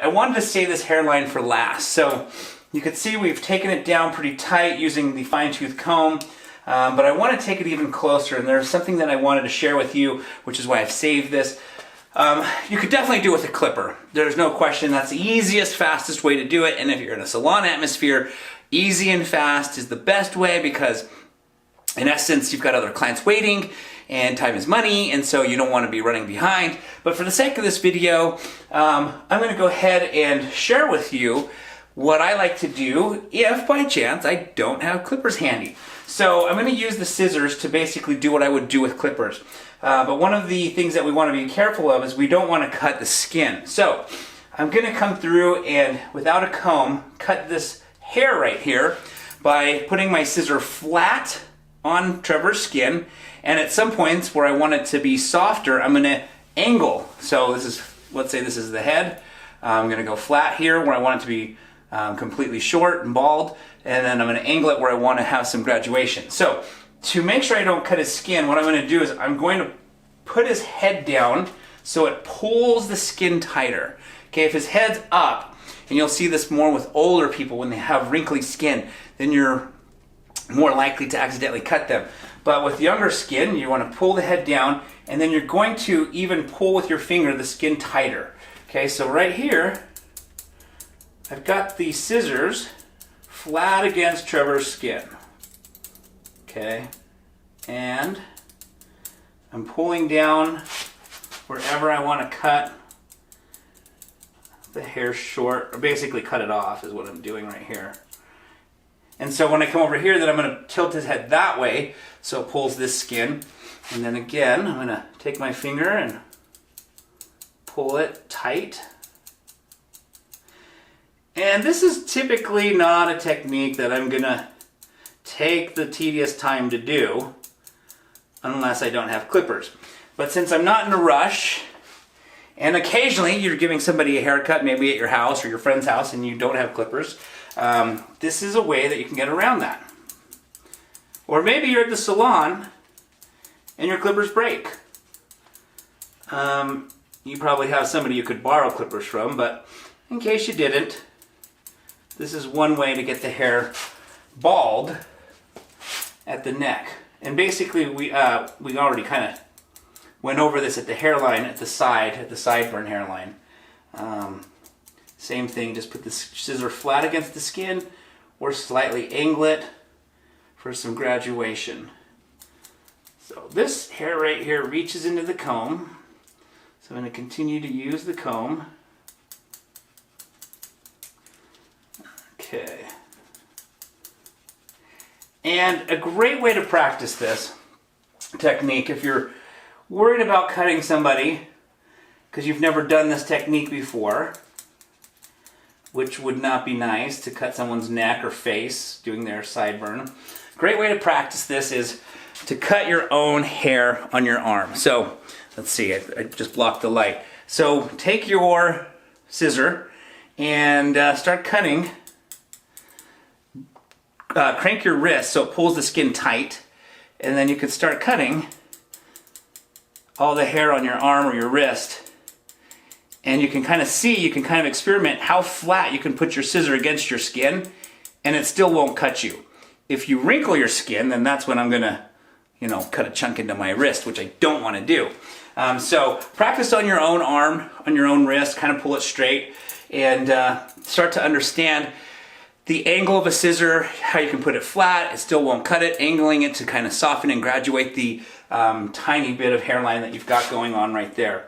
wanted to save this hairline for last. So you can see we've taken it down pretty tight using the fine-tooth comb, but I want to take it even closer, and there's something that I wanted to share with you, which is why I've saved this. You could definitely do it with a clipper. There's no question that's the easiest, fastest way to do it, and if you're in a salon atmosphere, easy and fast is the best way because in essence, you've got other clients waiting, and time is money, and so you don't want to be running behind. But for the sake of this video, I'm going to go ahead and share with you what I like to do if, by chance, I don't have clippers handy. So I'm going to use the scissors to basically do what I would do with clippers. But one of the things that we want to be careful of is we don't want to cut the skin. So I'm going to come through and, without a comb, cut this hair right here by putting my scissor flat on Trevor's skin, and at some points where I want it to be softer, I'm going to angle. So this is, let's say this is the head. I'm going to go flat here where I want it to be completely short and bald, and then I'm going to angle it where I want to have some graduation. So to make sure I don't cut his skin, what I'm going to do is I'm going to put his head down so it pulls the skin tighter. Okay, if his head's up, and you'll see this more with older people when they have wrinkly skin, then you're more likely to accidentally cut them. But with younger skin, you want to pull the head down, and then you're going to even pull with your finger the skin tighter. Okay, so right here, I've got the scissors flat against Trevor's skin. Okay, and I'm pulling down wherever I want to cut the hair short, or basically cut it off is what I'm doing right here. And so when I come over here, then I'm going to tilt his head that way so it pulls this skin. And then again, I'm going to take my finger and pull it tight. And this is typically not a technique that I'm going to take the tedious time to do unless I don't have clippers. But since I'm not in a rush, and occasionally you're giving somebody a haircut, maybe at your house or your friend's house, and you don't have clippers, this is a way that you can get around that. Or maybe you're at the salon and your clippers break. You probably have somebody you could borrow clippers from, but in case you didn't, this is one way to get the hair bald at the neck. And basically we already kind of went over this at the hairline, at the sideburn hairline. Same thing, just put the scissor flat against the skin or slightly angle it for some graduation. So this hair right here reaches into the comb. So I'm going to continue to use the comb. Okay. And a great way to practice this technique, if you're worried about cutting somebody because you've never done this technique before, which would not be nice to cut someone's neck or face doing their sideburn. Great way to practice this is to cut your own hair on your arm. So let's see, I just blocked the light. So take your scissor and start cutting. Crank your wrist so it pulls the skin tight, and then you could start cutting all the hair on your arm or your wrist. And you can kind of see, you can kind of experiment how flat you can put your scissor against your skin and it still won't cut you. If you wrinkle your skin, then that's when I'm gonna, cut a chunk into my wrist, which I don't want to do. So practice on your own arm, on your own wrist, kind of pull it straight, and start to understand the angle of a scissor, how you can put it flat, it still won't cut it, angling it to kind of soften and graduate the tiny bit of hairline that you've got going on right there.